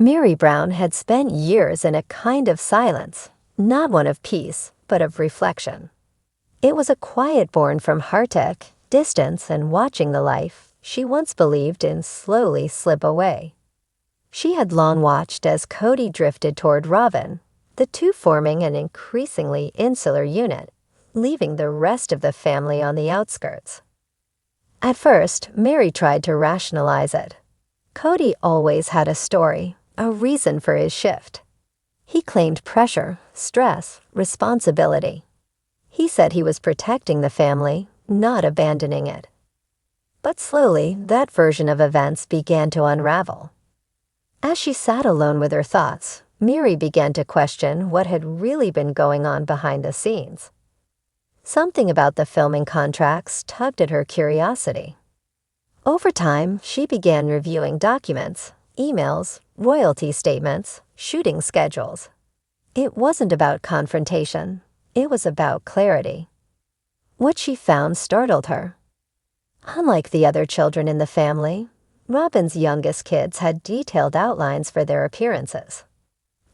Meri Brown had spent years in a kind of silence, not one of peace, but of reflection. It was a quiet born from heartache, distance, and watching the life she once believed in slowly slip away. She had long watched as Kody drifted toward Robyn, the two forming an increasingly insular unit, leaving the rest of the family on the outskirts. At first, Meri tried to rationalize it. Kody always had a story, a reason for his shift. He claimed pressure, stress, responsibility. He said he was protecting the family, not abandoning it. But slowly, that version of events began to unravel. As she sat alone with her thoughts, Meri began to question what had really been going on behind the scenes. Something about the filming contracts tugged at her curiosity. Over time, she began reviewing documents, emails, royalty statements, shooting schedules. It wasn't about confrontation. It was about clarity. What she found startled her. Unlike the other children in the family, Robyn's youngest kids had detailed outlines for their appearances.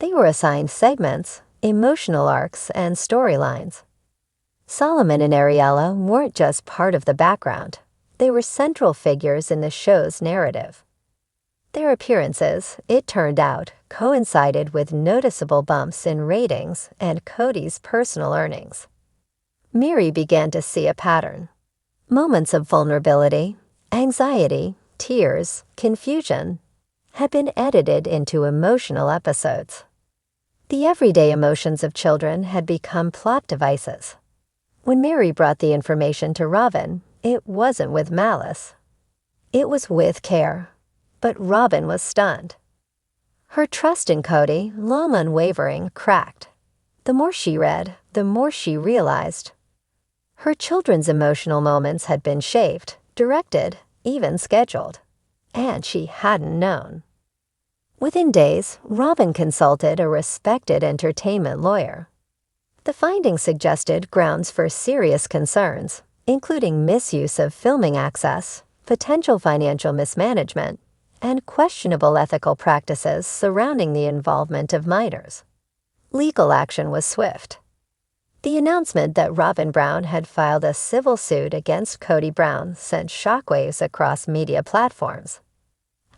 They were assigned segments, emotional arcs, and storylines. Solomon and Ariella weren't just part of the background. They were central figures in the show's narrative. Their appearances, it turned out, coincided with noticeable bumps in ratings and Kody's personal earnings. Meri began to see a pattern. Moments of vulnerability, anxiety, tears, confusion had been edited into emotional episodes. The everyday emotions of children had become plot devices. When Meri brought the information to Robyn, it wasn't with malice. It was with care. But Robyn was stunned. Her trust in Kody, long unwavering, cracked. The more she read, the more she realized. Her children's emotional moments had been shaped, directed, even scheduled. And she hadn't known. Within days, Robyn consulted a respected entertainment lawyer. The findings suggested grounds for serious concerns, including misuse of filming access, potential financial mismanagement, and questionable ethical practices surrounding the involvement of minors. Legal action was swift. The announcement that Robyn Brown had filed a civil suit against Kody Brown sent shockwaves across media platforms.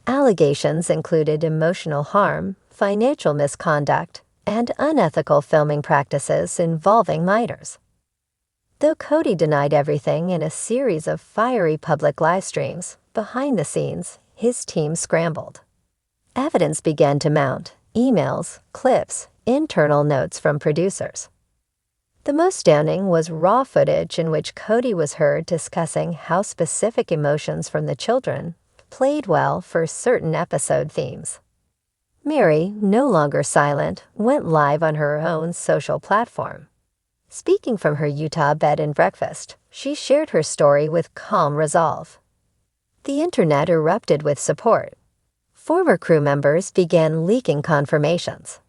Allegations included emotional harm, financial misconduct, and unethical filming practices involving minors. Though Kody denied everything in a series of fiery public live streams, behind the scenes, his team scrambled. Evidence began to mount: emails, clips, internal notes from producers. The most stunning was raw footage in which Kody was heard discussing how specific emotions from the children played well for certain episode themes. Meri, no longer silent, went live on her own social platform. Speaking from her Utah bed and breakfast, she shared her story with calm resolve. The internet erupted with support. Former crew members began leaking confirmations.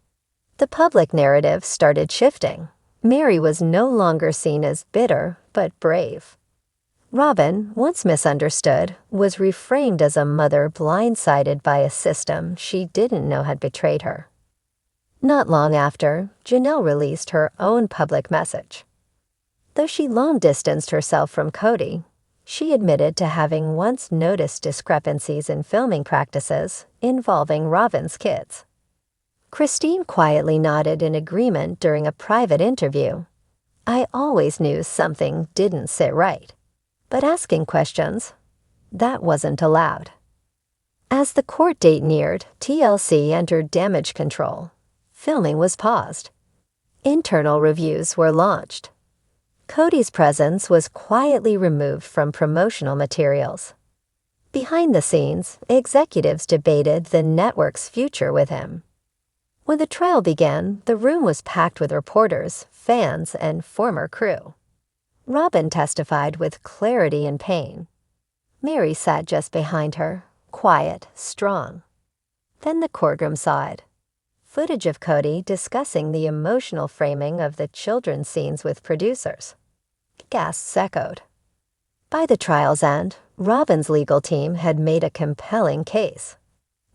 The public narrative started shifting. Meri was no longer seen as bitter, but brave. Robyn, once misunderstood, was reframed as a mother blindsided by a system she didn't know had betrayed her. Not long after, Janelle released her own public message. Though she long distanced herself from Kody, she admitted to having once noticed discrepancies in filming practices involving Robyn's kids. Christine quietly nodded in agreement during a private interview. I always knew something didn't sit right. But asking questions, that wasn't allowed. As the court date neared, TLC entered damage control. Filming was paused. Internal reviews were launched. Kody's presence was quietly removed from promotional materials. Behind the scenes, executives debated the network's future with him. When the trial began, the room was packed with reporters, fans, and former crew. Robyn testified with clarity and pain. Meri sat just behind her, quiet, strong. Then the courtroom sighed. Footage of Kody discussing the emotional framing of the children's scenes with producers. Gasps echoed. By the trial's end, Robyn's legal team had made a compelling case.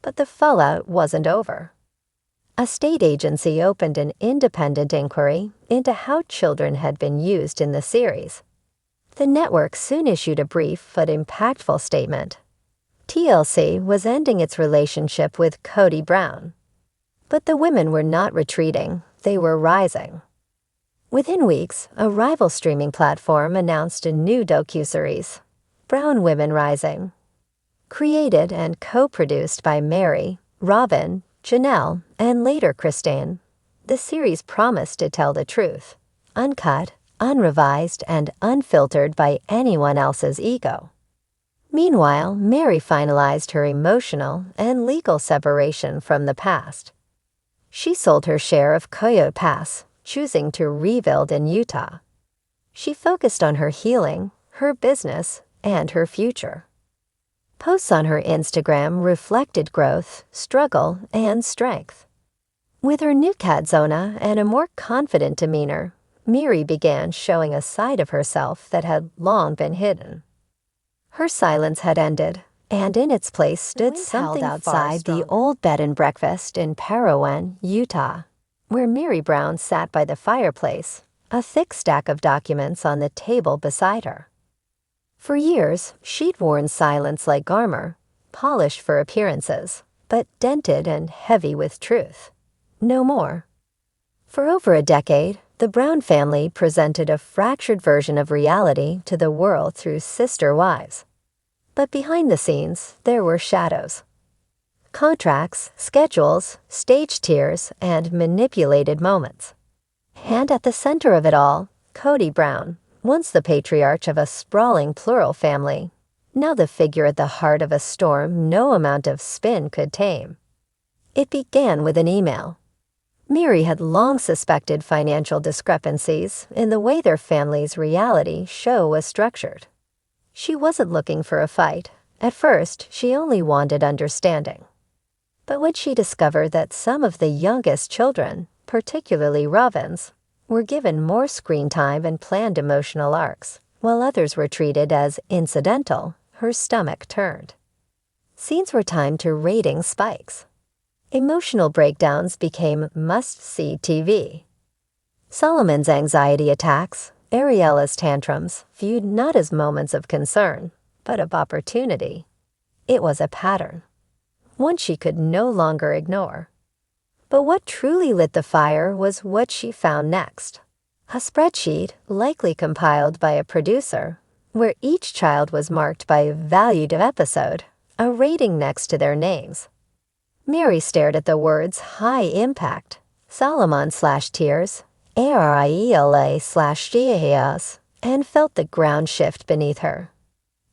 But the fallout wasn't over. A state agency opened an independent inquiry into how children had been used in the series. The network soon issued a brief but impactful statement. TLC was ending its relationship with Kody Brown. But the women were not retreating, they were rising. Within weeks, a rival streaming platform announced a new docuseries, Brown Women Rising. Created and co-produced by Meri, Robyn, Janelle, and later Christine, the series promised to tell the truth, uncut, unrevised, and unfiltered by anyone else's ego. Meanwhile, Meri finalized her emotional and legal separation from the past. She sold her share of Coyote Pass, choosing to rebuild in Utah. She focused on her healing, her business, and her future. Posts on her Instagram reflected growth, struggle, and strength. With her new cat Zona and a more confident demeanor, Meri began showing a side of herself that had long been hidden. Her silence had ended, and in its place stood something outside the old bed and breakfast in Parowan, Utah, where Meri Brown sat by the fireplace, a thick stack of documents on the table beside her. For years, she'd worn silence like armor, polished for appearances, but dented and heavy with truth. No more. For over a decade, the Brown family presented a fractured version of reality to the world through sister wives. But behind the scenes, there were shadows. Contracts, schedules, stage tears, and manipulated moments. And at the center of it all, Kody Brown, once the patriarch of a sprawling plural family, now the figure at the heart of a storm no amount of spin could tame. It began with an email. Meri had long suspected financial discrepancies in the way their family's reality show was structured. She wasn't looking for a fight. At first, she only wanted understanding. But when she discovered that some of the youngest children, particularly Robyn's, were given more screen time and planned emotional arcs, while others were treated as incidental, her stomach turned. Scenes were timed to rating spikes. Emotional breakdowns became must-see TV. Solomon's anxiety attacks, Ariella's tantrums, viewed not as moments of concern, but of opportunity. It was a pattern, one she could no longer ignore. But what truly lit the fire was what she found next. A spreadsheet, likely compiled by a producer, where each child was marked by valued episode, a rating next to their names. Meri stared at the words high impact, Solomon/tears, Ariela/GAS, and felt the ground shift beneath her.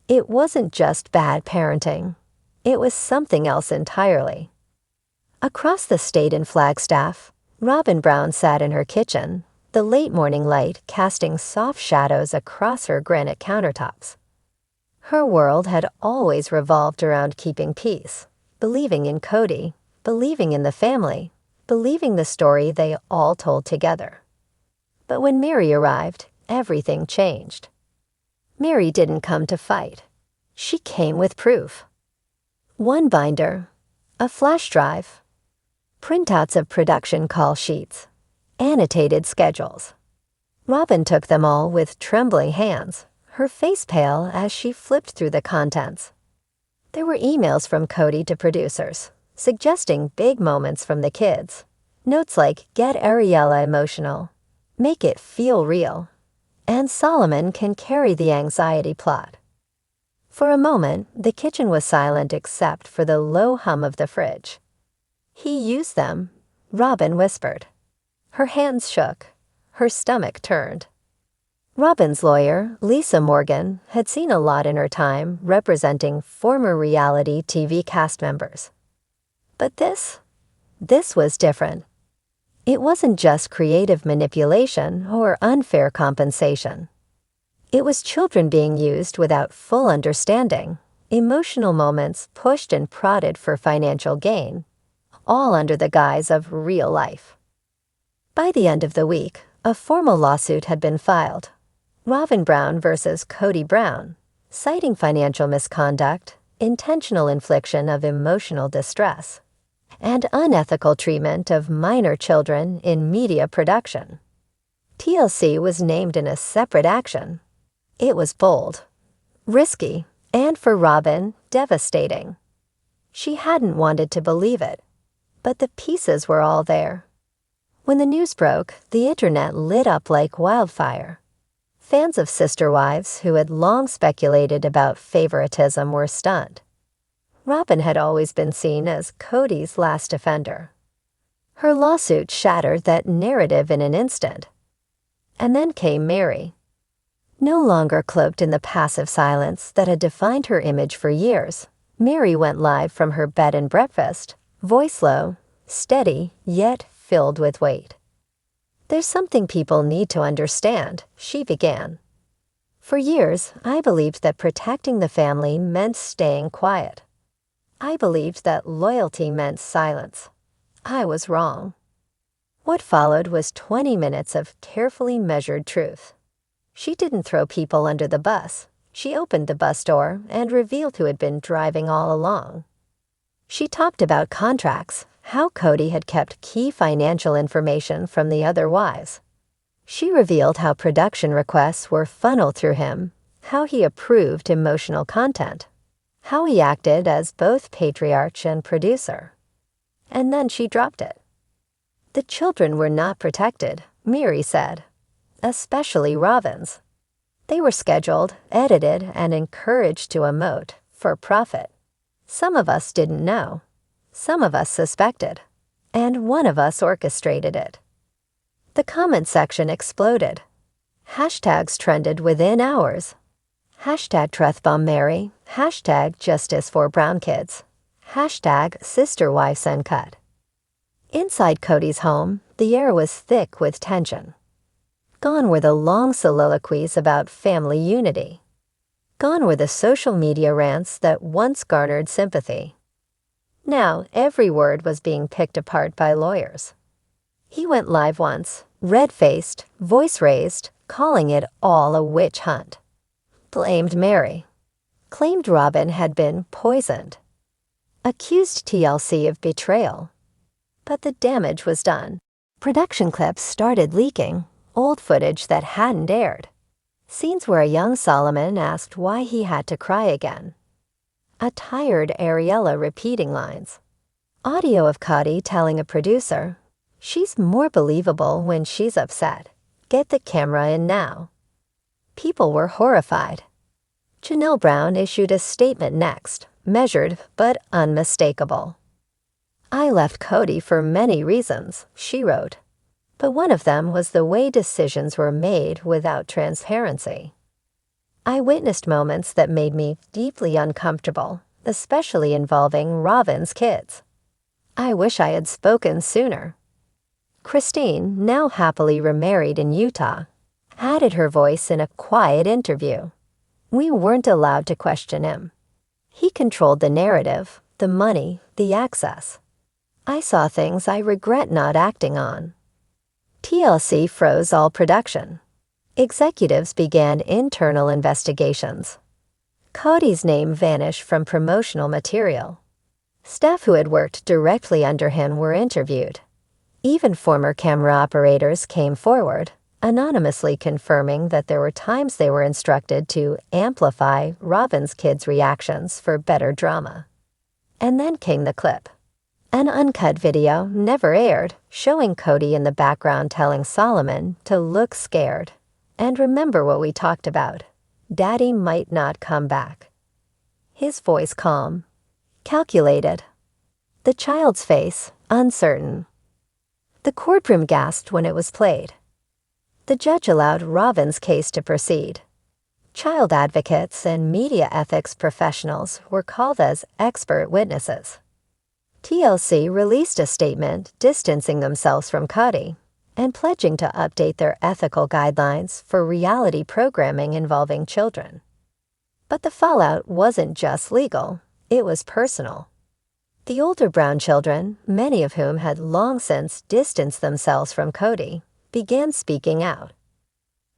It wasn't just bad parenting. It was something else entirely. Across the state in Flagstaff, Robyn Brown sat in her kitchen, the late morning light casting soft shadows across her granite countertops. Her world had always revolved around keeping peace, believing in Kody, believing in the family, believing the story they all told together. But when Meri arrived, everything changed. Meri didn't come to fight. She came with proof. One binder, a flash drive, printouts of production call sheets, annotated schedules. Robyn took them all with trembling hands, her face pale as she flipped through the contents. There were emails from Kody to producers, suggesting big moments from the kids. Notes like, get Ariella emotional, make it feel real, and Solomon can carry the anxiety plot. For a moment, the kitchen was silent except for the low hum of the fridge. He used them, Robyn whispered. Her hands shook, her stomach turned. Robyn's lawyer, Lisa Morgan, had seen a lot in her time representing former reality TV cast members. But this was different. It wasn't just creative manipulation or unfair compensation. It was children being used without full understanding, emotional moments pushed and prodded for financial gain, all under the guise of real life. By the end of the week, a formal lawsuit had been filed. Robyn Brown versus Kody Brown, citing financial misconduct, intentional infliction of emotional distress, and unethical treatment of minor children in media production. TLC was named in a separate action. It was bold, risky, and for Robyn, devastating. She hadn't wanted to believe it, but the pieces were all there. When the news broke, the internet lit up like wildfire. Fans of Sister Wives who had long speculated about favoritism were stunned. Robyn had always been seen as Kody's last defender. Her lawsuit shattered that narrative in an instant. And then came Meri. No longer cloaked in the passive silence that had defined her image for years, Meri went live from her bed and breakfast, voice low, steady, yet filled with weight. "There's something people need to understand," she began. "For years, I believed that protecting the family meant staying quiet. I believed that loyalty meant silence. I was wrong." What followed was 20 minutes of carefully measured truth. She didn't throw people under the bus. She opened the bus door and revealed who had been driving all along. She talked about contracts, how Kody had kept key financial information from the other wives. She revealed how production requests were funneled through him, how he approved emotional content, how he acted as both patriarch and producer. And then she dropped it. The children were not protected, Meri said, especially Robyn's. They were scheduled, edited, and encouraged to emote for profit. Some of us didn't know. Some of us suspected. And one of us orchestrated it. The comment section exploded. Hashtags trended within hours. Hashtag Truthbomb Meri, hashtag Justice for Brown Kids, hashtag Sister Wives Uncut. Inside Kody's home, the air was thick with tension. Gone were the long soliloquies about family unity. Gone were the social media rants that once garnered sympathy. Now, every word was being picked apart by lawyers. He went live once, red-faced, voice raised, calling it all a witch hunt. Blamed Meri. Claimed Robyn had been poisoned. Accused TLC of betrayal. But the damage was done. Production clips started leaking, old footage that hadn't aired. Scenes where a young Solomon asked why he had to cry again. A tired Ariella repeating lines. Audio of Kody telling a producer, "She's more believable when she's upset. Get the camera in now." People were horrified. Janelle Brown issued a statement next, measured but unmistakable. "I left Kody for many reasons," she wrote. "But one of them was the way decisions were made without transparency. I witnessed moments that made me deeply uncomfortable, especially involving Robyn's kids. I wish I had spoken sooner." Christine, now happily remarried in Utah, added her voice in a quiet interview. "We weren't allowed to question him. He controlled the narrative, the money, the access. I saw things I regret not acting on." TLC froze all production. Executives began internal investigations. Kody's name vanished from promotional material. Staff who had worked directly under him were interviewed. Even former camera operators came forward, anonymously confirming that there were times they were instructed to amplify Robyn's kids' reactions for better drama. And then came the clip. An uncut video, never aired, showing Kody in the background telling Solomon to look scared. "And remember what we talked about. Daddy might not come back." His voice calm, calculated. The child's face uncertain. The courtroom gasped when it was played. The judge allowed Robyn's case to proceed. Child advocates and media ethics professionals were called as expert witnesses. TLC released a statement distancing themselves from Kody and pledging to update their ethical guidelines for reality programming involving children. But the fallout wasn't just legal, it was personal. The older Brown children, many of whom had long since distanced themselves from Kody, began speaking out.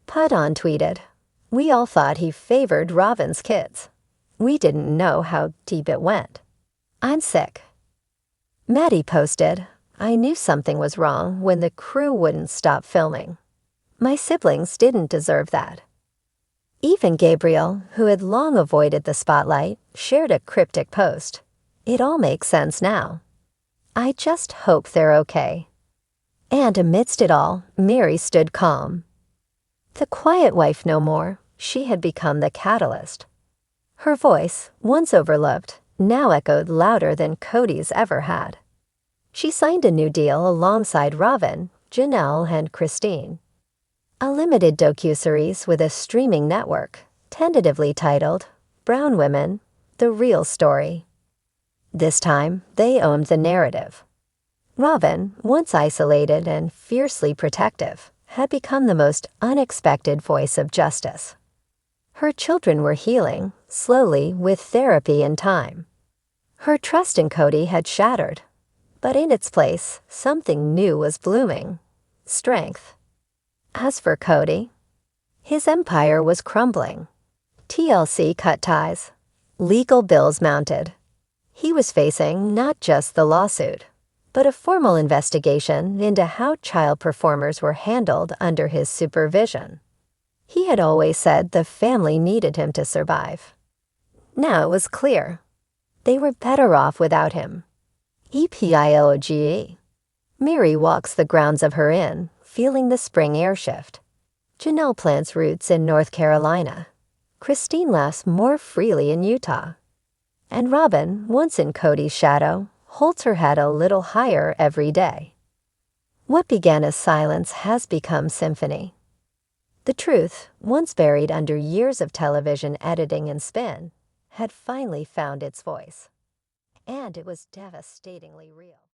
Pudon tweeted, "We all thought he favored Robyn's kids. We didn't know how deep it went. I'm sick. Maddie posted, I knew something was wrong when the crew wouldn't stop filming. My siblings didn't deserve that. Even Gabriel, who had long avoided the spotlight, shared a cryptic post. It all makes sense now. I just hope they're okay. And amidst it all, Meri stood calm. The quiet wife no more, she had become the catalyst. Her voice, once overlooked, now echoed louder than Kody's ever had. She signed a new deal alongside Robyn, Janelle, and Christine. A limited docuseries with a streaming network, tentatively titled Brown Women, The Real Story. This time, they owned the narrative. Robyn, once isolated and fiercely protective, had become the most unexpected voice of justice. Her children were healing, slowly, with therapy and time. Her trust in Kody had shattered, but in its place, something new was blooming: strength. As for Kody, his empire was crumbling. TLC cut ties. Legal bills mounted. He was facing not just the lawsuit, but a formal investigation into how child performers were handled under his supervision. He had always said the family needed him to survive. Now it was clear. They were better off without him. EPILOGE. Meri walks the grounds of her inn, feeling the spring air shift. Janelle plants roots in North Carolina. Christine laughs more freely in Utah. And Robyn, once in Kody's shadow, holds her head a little higher every day. What began as silence has become symphony. The truth, once buried under years of television editing and spin, had finally found its voice. And it was devastatingly real.